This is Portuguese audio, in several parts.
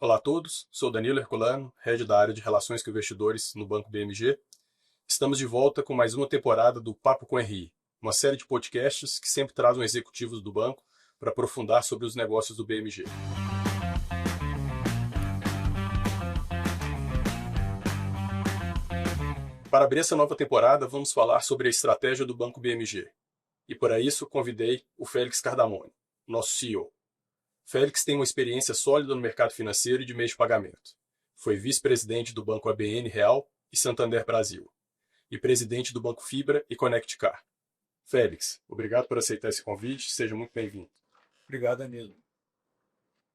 Olá a todos, sou Danilo Herculano, Head da área de Relações com Investidores no Banco BMG. Estamos de volta com mais uma temporada do Papo com RI, uma série de podcasts que sempre trazem executivos do banco para aprofundar sobre os negócios do BMG. Para abrir essa nova temporada, vamos falar sobre a estratégia do Banco BMG. E para isso, convidei o Félix Cardamone, nosso CEO. Félix tem uma experiência sólida no mercado financeiro e de meios de pagamento. Foi vice-presidente do Banco ABN Real e Santander Brasil, e presidente do Banco Fibra e Connect Car. Félix, obrigado por aceitar esse convite, seja muito bem-vindo. Obrigado, Danilo.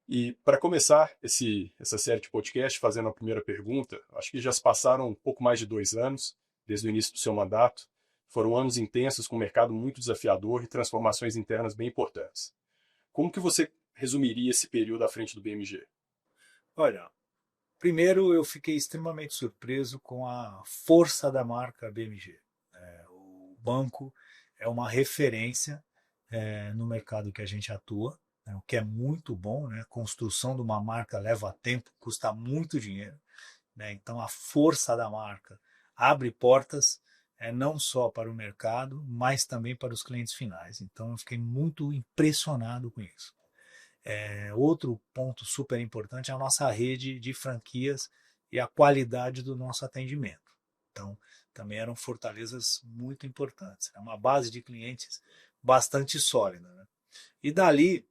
E para começar essa série de podcast, fazendo a primeira pergunta, acho que já se passaram um pouco mais de 2 anos, desde o início do seu mandato. Foram anos intensos com um mercado muito desafiador e transformações internas bem importantes. Como que você resumiria esse período à frente do BMG? Olha, primeiro eu fiquei extremamente surpreso com a força da marca BMG. O banco é uma referência no mercado que a gente atua, o que é muito bom, né? A construção de uma marca leva tempo, custa muito dinheiro, né? Então a força da marca abre portas não só para o mercado, mas também para os clientes finais. Então eu fiquei muito impressionado com isso. Outro ponto super importante é a nossa rede de franquias e a qualidade do nosso atendimento. Então, também eram fortalezas muito importantes. É uma base de clientes bastante sólida, né? E dali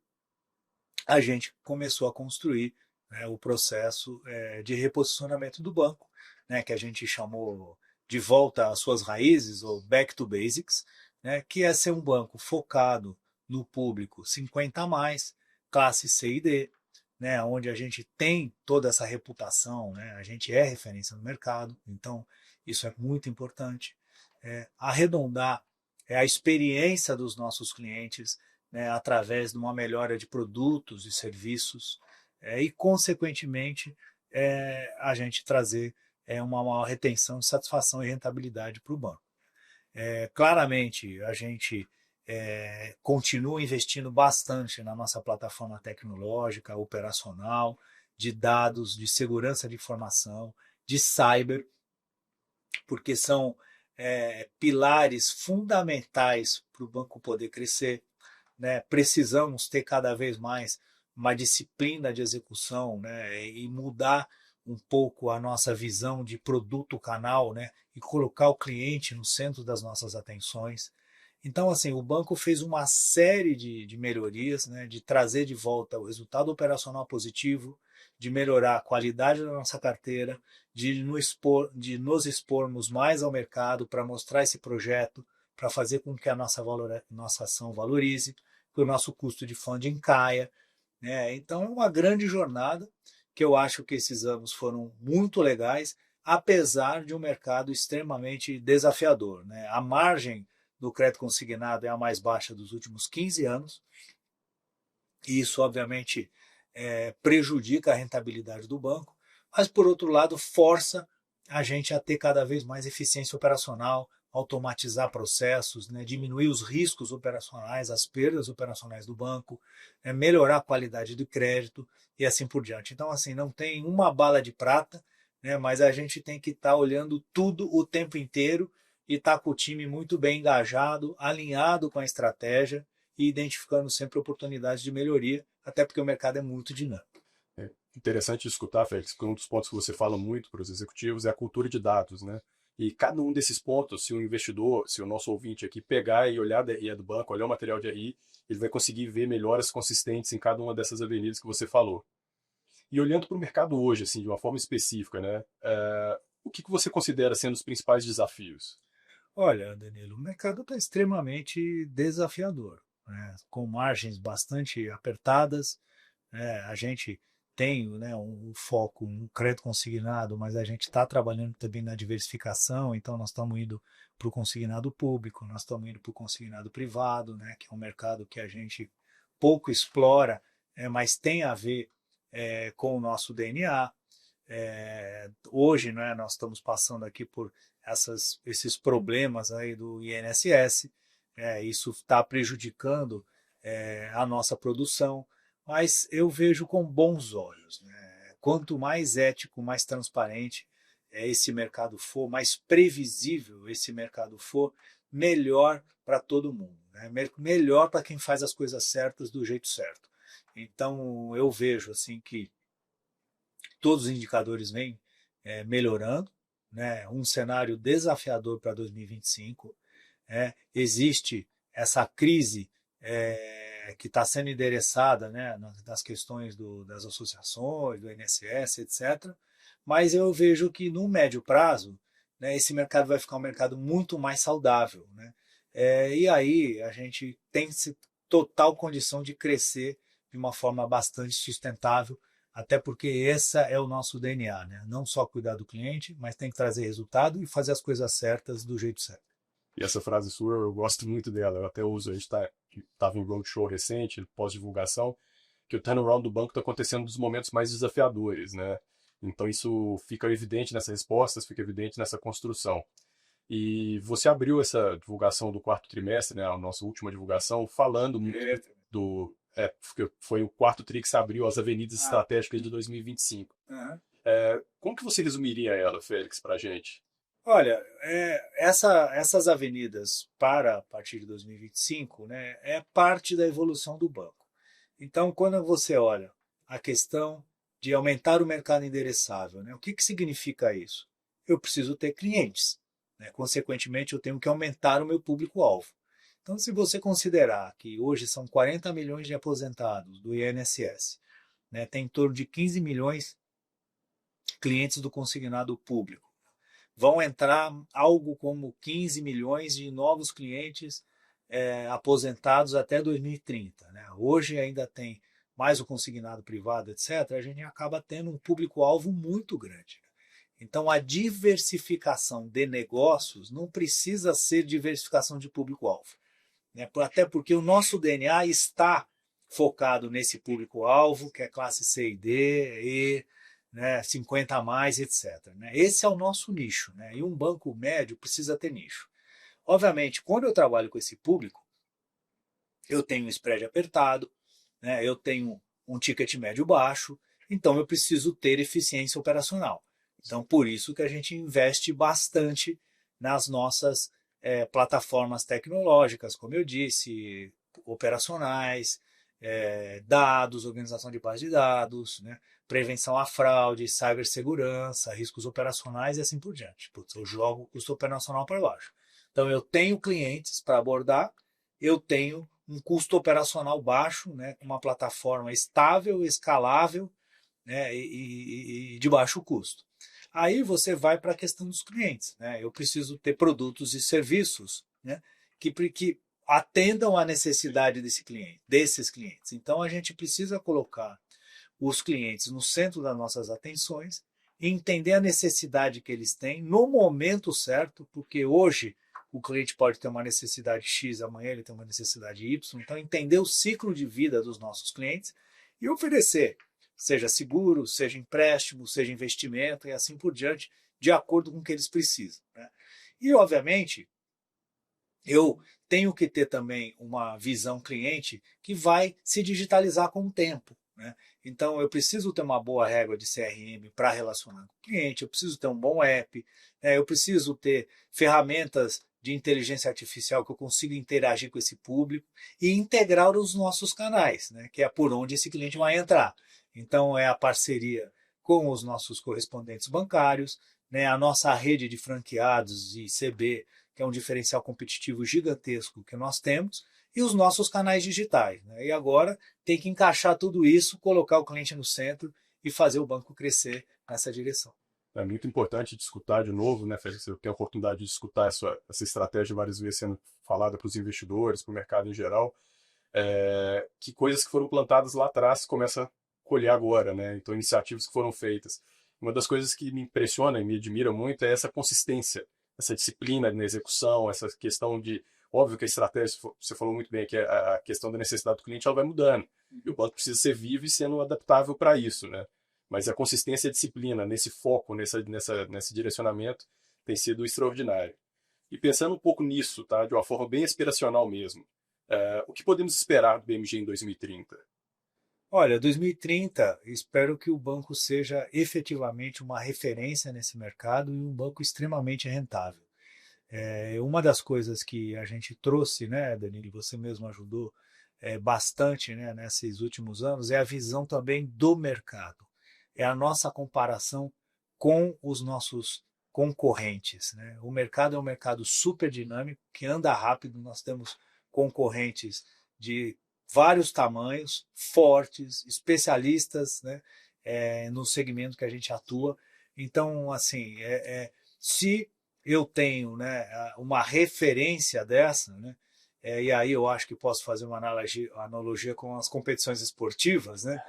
a gente começou a construir, né, o processo de reposicionamento do banco, né, que a gente chamou de volta às suas raízes, ou back to basics, né, que é ser um banco focado no público 50 a mais, classe C e D, né, onde a gente tem toda essa reputação, né, a gente é referência no mercado, então isso é muito importante. Arredondar a experiência dos nossos clientes, né, através de uma melhora de produtos e serviços, e, consequentemente, a gente trazer uma maior retenção de satisfação e rentabilidade para o banco. Claramente, a gente continua investindo bastante na nossa plataforma tecnológica, operacional, de dados, de segurança de informação, de cyber, porque são pilares fundamentais para o banco poder crescer, né? Precisamos ter cada vez mais uma disciplina de execução, né? E mudar um pouco a nossa visão de produto-canal, né? E colocar o cliente no centro das nossas atenções. Então, assim, o banco fez uma série de melhorias, né? De trazer de volta o resultado operacional positivo, de melhorar a qualidade da nossa carteira, de nos expormos mais ao mercado para mostrar esse projeto, para fazer com que a nossa ação valorize, que o nosso custo de funding caia, né? Então é uma grande jornada que eu acho que esses anos foram muito legais, apesar de um mercado extremamente desafiador, né? A margem do crédito consignado é a mais baixa dos últimos 15 anos, e isso obviamente prejudica a rentabilidade do banco, mas por outro lado força a gente a ter cada vez mais eficiência operacional, automatizar processos, né, diminuir os riscos operacionais, as perdas operacionais do banco, melhorar a qualidade do crédito e assim por diante. Então, assim, não tem uma bala de prata, né, mas a gente tem que estar olhando tudo o tempo inteiro e estar com o time muito bem engajado, alinhado com a estratégia e identificando sempre oportunidades de melhoria, até porque o mercado é muito dinâmico. É interessante escutar, Félix, porque um dos pontos que você fala muito para os executivos é a cultura de dados, né? E cada um desses pontos, se o investidor, se o nosso ouvinte aqui pegar e olhar a DRE do banco, olhar o material de RI, ele vai conseguir ver melhoras consistentes em cada uma dessas avenidas que você falou. E olhando para o mercado hoje, assim, de uma forma específica, né? O que você considera sendo os principais desafios? Olha, Danilo, o mercado está extremamente desafiador, né? Com margens bastante apertadas, né? A gente tem, né, um foco no crédito consignado, mas a gente está trabalhando também na diversificação, então nós estamos indo para o consignado público, nós estamos indo para o consignado privado, né, que é um mercado que a gente pouco explora, mas tem a ver com o nosso DNA. Hoje, né, nós estamos passando aqui por esses problemas aí do INSS, isso está prejudicando a nossa produção, mas eu vejo com bons olhos, né? quanto mais ético, mais transparente esse mercado for, mais previsível esse mercado for, melhor para todo mundo, né? Melhor para quem faz as coisas certas do jeito certo. Então eu vejo assim que todos os indicadores vêm melhorando, né? Um cenário desafiador para 2025. Existe essa crise que está sendo endereçada, né, nas questões das associações, do INSS, etc. Mas eu vejo que no médio prazo, né, esse mercado vai ficar um mercado muito mais saudável, né? E aí a gente tem total condição de crescer de uma forma bastante sustentável, até porque esse é o nosso DNA, né? Não só cuidar do cliente, mas tem que trazer resultado e fazer as coisas certas do jeito certo. E essa frase sua, eu gosto muito dela. Eu até uso. A gente estava em roadshow recente, pós-divulgação, que o turnaround do banco está acontecendo nos momentos mais desafiadores, né? Então isso fica evidente nessas respostas, fica evidente nessa construção. E você abriu essa divulgação do quarto trimestre, né, a nossa última divulgação, falando muito do. Foi o quarto TRI que se abriu as avenidas estratégicas de 2025. Uhum. Como que você resumiria ela, Félix, para a gente? Olha, essas avenidas para a partir de 2025, né, é parte da evolução do banco. Então, quando você olha a questão de aumentar o mercado endereçável, né, o que significa isso? Eu preciso ter clientes, né? Consequentemente, eu tenho que aumentar o meu público-alvo. Então, se você considerar que hoje são 40 milhões de aposentados do INSS, né, tem em torno de 15 milhões de clientes do consignado público, vão entrar algo como 15 milhões de novos clientes aposentados até 2030. Né? Hoje ainda tem mais o consignado privado, etc. A gente acaba tendo um público-alvo muito grande. Então, a diversificação de negócios não precisa ser diversificação de público-alvo. Né? Até porque o nosso DNA está focado nesse público-alvo, que é classe C e D, E, né, 50 a mais, etc. Né? Esse é o nosso nicho, né? E um banco médio precisa ter nicho. Obviamente, quando eu trabalho com esse público, eu tenho um spread apertado, né? Eu tenho um ticket médio baixo, então eu preciso ter eficiência operacional. Então, por isso que a gente investe bastante nas nossas plataformas tecnológicas, como eu disse, operacionais, dados, organização de base de dados, né? Prevenção à fraude, cibersegurança, riscos operacionais e assim por diante. Putz, eu jogo o custo operacional para baixo. Então, eu tenho clientes para abordar, eu tenho um custo operacional baixo, né, uma plataforma estável, escalável, né, e de baixo custo. Aí você vai para a questão dos clientes. Né? Eu preciso ter produtos e serviços, né, que atendam à necessidade desses clientes. Então a gente precisa colocar os clientes no centro das nossas atenções e entender a necessidade que eles têm no momento certo, porque hoje o cliente pode ter uma necessidade X, amanhã ele tem uma necessidade Y. Então, entender o ciclo de vida dos nossos clientes e oferecer, seja seguro, seja empréstimo, seja investimento e assim por diante, de acordo com o que eles precisam. Né? E, obviamente, eu tenho que ter também uma visão cliente que vai se digitalizar com o tempo. Né? Então, eu preciso ter uma boa régua de CRM para relacionar com o cliente, eu preciso ter um bom app, né? Eu preciso ter ferramentas de inteligência artificial que eu consiga interagir com esse público e integrar os nossos canais, né? Que é por onde esse cliente vai entrar. Então, é a parceria com os nossos correspondentes bancários, né? A nossa rede de franqueados e CB, que é um diferencial competitivo gigantesco que nós temos, e os nossos canais digitais. Né? E agora tem que encaixar tudo isso, colocar o cliente no centro e fazer o banco crescer nessa direção. É muito importante de escutar de novo, né, Félix? Eu tenho a oportunidade de escutar essa estratégia várias vezes sendo falada para os investidores, para o mercado em geral, que coisas que foram plantadas lá atrás começam a colher agora, né? Então, iniciativas que foram feitas. Uma das coisas que me impressiona e me admira muito é essa consistência, essa disciplina na execução, essa questão de. Óbvio que a estratégia, você falou muito bem, que a questão da necessidade do cliente ela vai mudando. E o banco precisa ser vivo e sendo adaptável para isso, né? Mas a consistência e a disciplina nesse foco, nesse direcionamento, tem sido extraordinário. E pensando um pouco nisso, tá, de uma forma bem aspiracional mesmo, o que podemos esperar do BMG em 2030? Olha, 2030, espero que o banco seja efetivamente uma referência nesse mercado e um banco extremamente rentável. Uma das coisas que a gente trouxe, né, Danilo, você mesmo ajudou bastante, né, nesses últimos anos, é a visão também do mercado. É a nossa comparação com os nossos concorrentes, né? O mercado é um mercado super dinâmico, que anda rápido, nós temos concorrentes de vários tamanhos, fortes, especialistas, né, no segmento que a gente atua. Então, assim, se eu tenho, né, uma referência dessa, né, e aí eu acho que posso fazer uma analogia com as competições esportivas, né,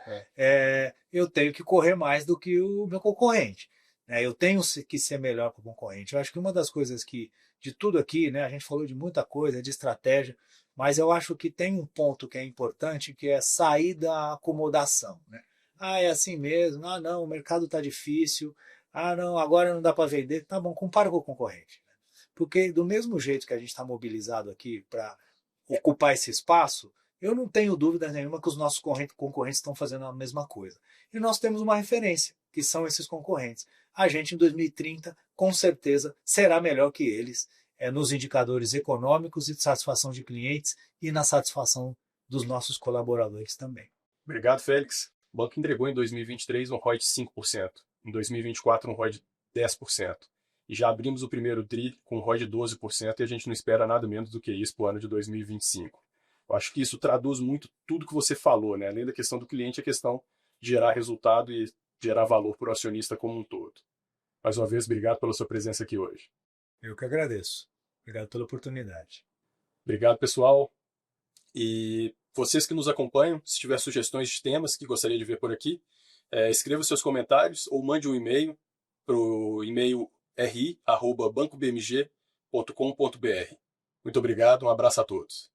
eu tenho que correr mais do que o meu concorrente. Né, eu tenho que ser melhor que o concorrente. Eu acho que uma das coisas que, de tudo aqui, né, a gente falou de muita coisa, de estratégia, mas eu acho que tem um ponto que é importante, que é sair da acomodação. Né? Ah, é assim mesmo. Ah, não, o mercado está difícil. Ah, não, agora não dá para vender. Tá bom, compara com o concorrente. Né? Porque do mesmo jeito que a gente está mobilizado aqui para ocupar esse espaço, eu não tenho dúvida nenhuma que os nossos concorrentes estão fazendo a mesma coisa. E nós temos uma referência, que são esses concorrentes. A gente, em 2030, com certeza, será melhor que eles nos indicadores econômicos e de satisfação de clientes e na satisfação dos nossos colaboradores também. Obrigado, Félix. O banco entregou em 2023 um ROI de 5%, em 2024 um ROI de 10%. E já abrimos o primeiro TRI com um ROI de 12% e a gente não espera nada menos do que isso para o ano de 2025. Eu acho que isso traduz muito tudo que você falou, né? Além da questão do cliente, a questão de gerar resultado e gerar valor para o acionista como um todo. Mais uma vez, obrigado pela sua presença aqui hoje. Eu que agradeço. Obrigado pela oportunidade. Obrigado, pessoal. E vocês que nos acompanham, se tiver sugestões de temas que gostaria de ver por aqui, escreva seus comentários ou mande um e-mail para o e-mail ri@bancobmg.com.br. Muito obrigado, um abraço a todos.